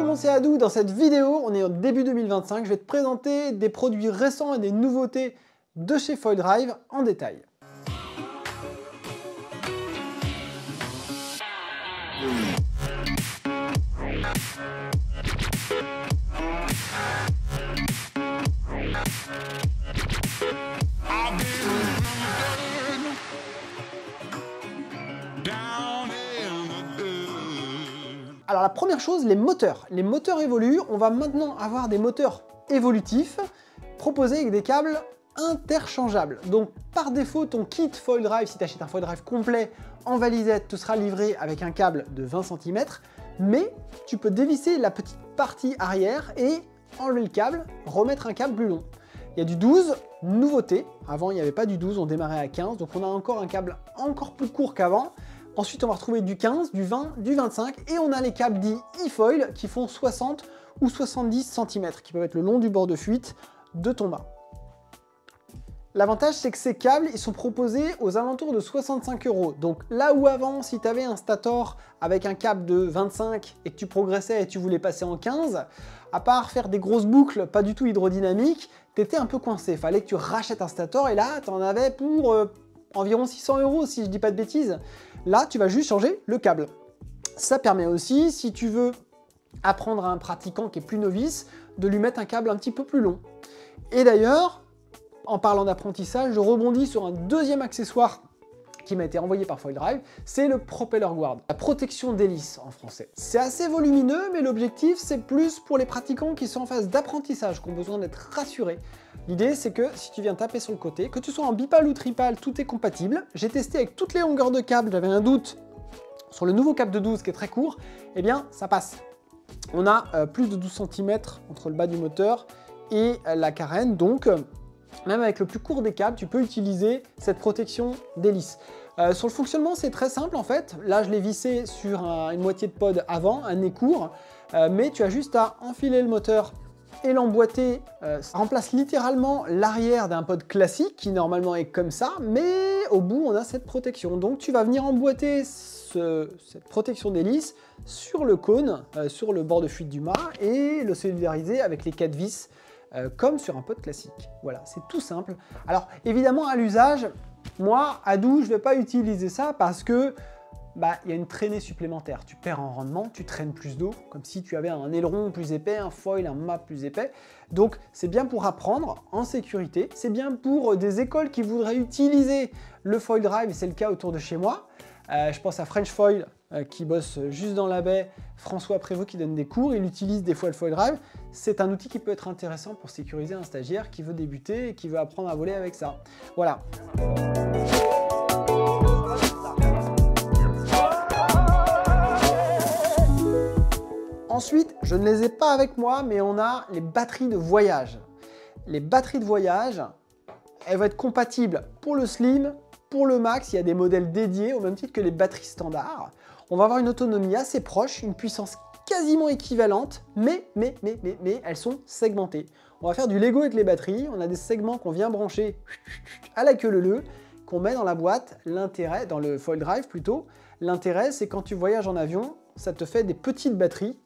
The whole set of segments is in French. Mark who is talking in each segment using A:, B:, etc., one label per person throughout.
A: mon c'est Adou, dans cette vidéo, on est au début 2025, je vais te présenter des produits récents et des nouveautés de chez Foil Drive en détail. Alors la première chose, les moteurs. Les moteurs évoluent, on va maintenant avoir des moteurs évolutifs proposés avec des câbles interchangeables. Donc par défaut, ton kit Foil Drive, si tu achètes un Foil Drive complet en valisette, te sera livré avec un câble de 20 cm, mais tu peux dévisser la petite partie arrière et enlever le câble, remettre un câble plus long. Il y a du 12, nouveauté. Avant, il n'y avait pas du 12, on démarrait à 15, donc on a encore un câble encore plus court qu'avant. Ensuite, on va retrouver du 15, du 20, du 25 et on a les câbles dits e-foil qui font 60 ou 70 cm, qui peuvent être le long du bord de fuite de ton mât. L'avantage, c'est que ces câbles, ils sont proposés aux alentours de 65 €. Donc là où avant, si tu avais un stator avec un câble de 25 et que tu progressais et tu voulais passer en 15, à part faire des grosses boucles pas du tout hydrodynamiques, tu étais un peu coincé. Il fallait que tu rachètes un stator et là, tu en avais pour environ 600 € si je dis pas de bêtises. Là, tu vas juste changer le câble. Ça permet aussi, si tu veux apprendre à un pratiquant qui est plus novice, de lui mettre un câble un petit peu plus long. Et d'ailleurs, en parlant d'apprentissage, je rebondis sur un deuxième accessoire qui m'a été envoyé par Foil Drive, c'est le Propeller Guard, la protection d'hélice en français. C'est assez volumineux, mais l'objectif, c'est plus pour les pratiquants qui sont en phase d'apprentissage, qui ont besoin d'être rassurés. L'idée, c'est que si tu viens taper sur le côté, que tu sois en bipale ou tripale, tout est compatible. J'ai testé avec toutes les longueurs de câble, j'avais un doute sur le nouveau câble de 12 qui est très court, eh bien, ça passe. On a plus de 12 cm entre le bas du moteur et la carène, donc même avec le plus court des câbles, tu peux utiliser cette protection d'hélice. Sur le fonctionnement, c'est très simple en fait. Là, je l'ai vissé sur une moitié de pod avant, un nez court, mais tu as juste à enfiler le moteur et l'emboîter. Ça remplace littéralement l'arrière d'un pod classique qui normalement est comme ça, mais au bout, on a cette protection. Donc, tu vas venir emboîter cette protection d'hélice sur le cône, sur le bord de fuite du mât et le solidariser avec les 4 vis comme sur un pod classique. Voilà, c'est tout simple. Alors évidemment à l'usage, moi, Adou, je ne vais pas utiliser ça parce que il y a une traînée supplémentaire. Tu perds en rendement, tu traînes plus d'eau, comme si tu avais un aileron plus épais, un foil, un mât plus épais. Donc c'est bien pour apprendre en sécurité, c'est bien pour des écoles qui voudraient utiliser le Foil Drive, c'est le cas autour de chez moi. Je pense à French Foil qui bosse juste dans la baie, François Prévost qui donne des cours, il utilise des fois le Foil Drive. C'est un outil qui peut être intéressant pour sécuriser un stagiaire qui veut débuter et qui veut apprendre à voler avec ça. Voilà. Ensuite, je ne les ai pas avec moi, mais on a les batteries de voyage. Les batteries de voyage, elles vont être compatibles pour le Slim, pour le Max, il y a des modèles dédiés, au même titre que les batteries standards. On va avoir une autonomie assez proche, une puissance quasiment équivalente, mais elles sont segmentées. On va faire du Lego avec les batteries, on a des segments qu'on vient brancher à la queue leu-leu, qu'on met dans la boîte. L'intérêt, dans le Foil Drive plutôt, l'intérêt c'est quand tu voyages en avion, ça te fait des petites batteries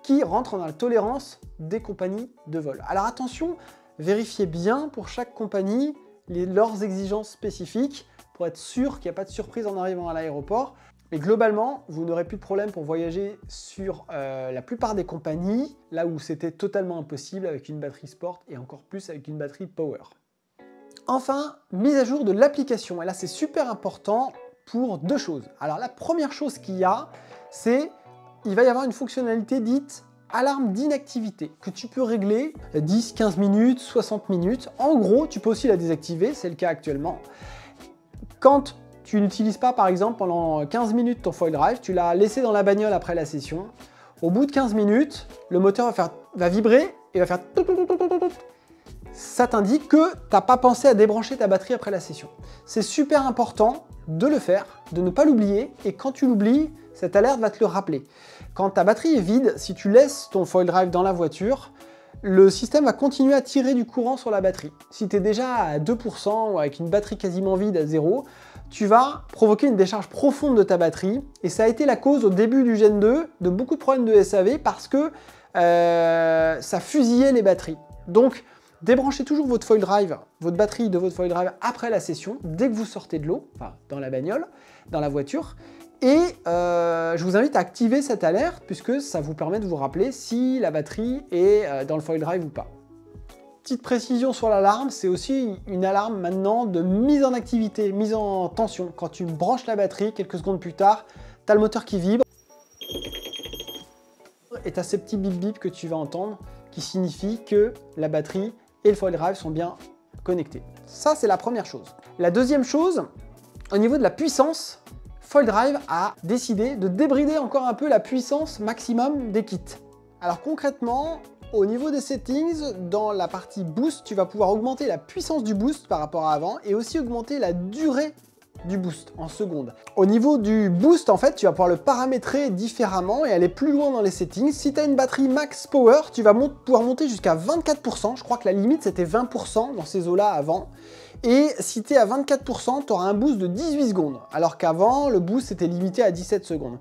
A: qui rentrent dans la tolérance des compagnies de vol. Alors attention, vérifiez bien pour chaque compagnie leurs exigences spécifiques pour être sûr qu'il n'y a pas de surprise en arrivant à l'aéroport. Mais globalement, vous n'aurez plus de problème pour voyager sur la plupart des compagnies, là où c'était totalement impossible avec une batterie sport et encore plus avec une batterie power. Enfin, mise à jour de l'application. Et là, c'est super important pour deux choses. Alors la première chose qu'il y a, c'est il va y avoir une fonctionnalité dite alarme d'inactivité que tu peux régler 10, 15 minutes, 60 minutes. En gros, tu peux aussi la désactiver, c'est le cas actuellement. Quand tu n'utilises pas, par exemple, pendant 15 minutes ton Foil Drive, tu l'as laissé dans la bagnole après la session. Au bout de 15 minutes, le moteur va vibrer et va faire... Ça t'indique que tu n'as pas pensé à débrancher ta batterie après la session. C'est super important de le faire, de ne pas l'oublier, et quand tu l'oublies, cette alerte va te le rappeler. Quand ta batterie est vide, si tu laisses ton Foil Drive dans la voiture, le système va continuer à tirer du courant sur la batterie. Si tu es déjà à 2% ou avec une batterie quasiment vide à 0, tu vas provoquer une décharge profonde de ta batterie, et ça a été la cause au début du Gen 2 de beaucoup de problèmes de SAV parce que ça fusillait les batteries. Donc, débranchez toujours votre foil drive, votre batterie de votre foil drive après la session, dès que vous sortez de l'eau, enfin dans la bagnole, dans la voiture. Et je vous invite à activer cette alerte puisque ça vous permet de vous rappeler si la batterie est dans le foil drive ou pas. Petite précision sur l'alarme, c'est aussi une alarme maintenant de mise en activité, mise en tension. Quand tu branches la batterie, quelques secondes plus tard, tu as le moteur qui vibre. Et tu as ces petits bip bip que tu vas entendre qui signifient que la batterie et le foil drive sont bien connectés. Ça, c'est la première chose. La deuxième chose, au niveau de la puissance, Foil Drive a décidé de débrider encore un peu la puissance maximum des kits. Alors concrètement, au niveau des settings, dans la partie boost, tu vas pouvoir augmenter la puissance du boost par rapport à avant et aussi augmenter la durée du boost en secondes. Au niveau du boost, en fait, tu vas pouvoir le paramétrer différemment et aller plus loin dans les settings. Si tu as une batterie max power, tu vas pouvoir monter jusqu'à 24%. Je crois que la limite, c'était 20% dans ces eaux-là avant. Et si tu es à 24%, tu auras un boost de 18 secondes, alors qu'avant, le boost était limité à 17 secondes.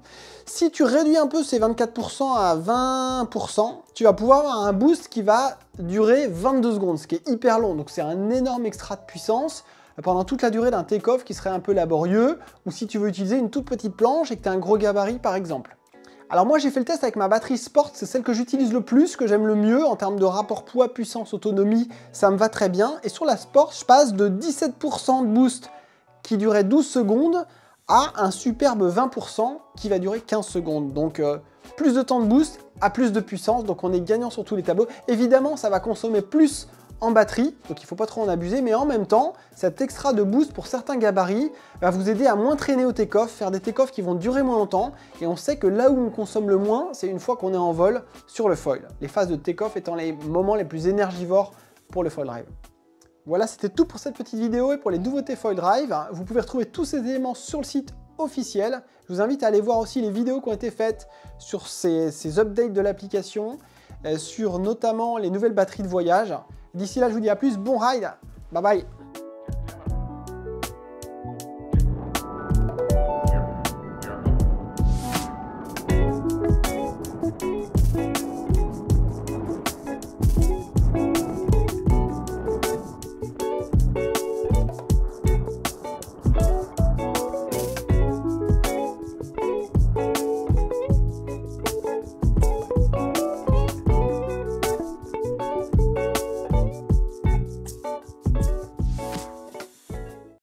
A: Si tu réduis un peu ces 24% à 20%, tu vas pouvoir avoir un boost qui va durer 22 secondes, ce qui est hyper long. Donc c'est un énorme extra de puissance pendant toute la durée d'un take-off qui serait un peu laborieux, ou si tu veux utiliser une toute petite planche et que tu as un gros gabarit par exemple. Alors moi j'ai fait le test avec ma batterie Sport, c'est celle que j'utilise le plus, que j'aime le mieux en termes de rapport poids, puissance, autonomie, ça me va très bien. Et sur la Sport, je passe de 17% de boost qui durait 12 secondes à un superbe 20% qui va durer 15 secondes. Donc plus de temps de boost à plus de puissance, donc on est gagnant sur tous les tableaux. Évidemment ça va consommer plus en batterie, donc il ne faut pas trop en abuser, mais en même temps, cet extra de boost pour certains gabarits va vous aider à moins traîner au take-off, faire des take-off qui vont durer moins longtemps, et on sait que là où on consomme le moins, c'est une fois qu'on est en vol sur le foil. Les phases de take-off étant les moments les plus énergivores pour le foil drive. Voilà, c'était tout pour cette petite vidéo et pour les nouveautés foil drive. Vous pouvez retrouver tous ces éléments sur le site officiel. Je vous invite à aller voir aussi les vidéos qui ont été faites sur ces updates de l'application, sur notamment les nouvelles batteries de voyage. D'ici là, je vous dis à plus, bon ride, bye bye.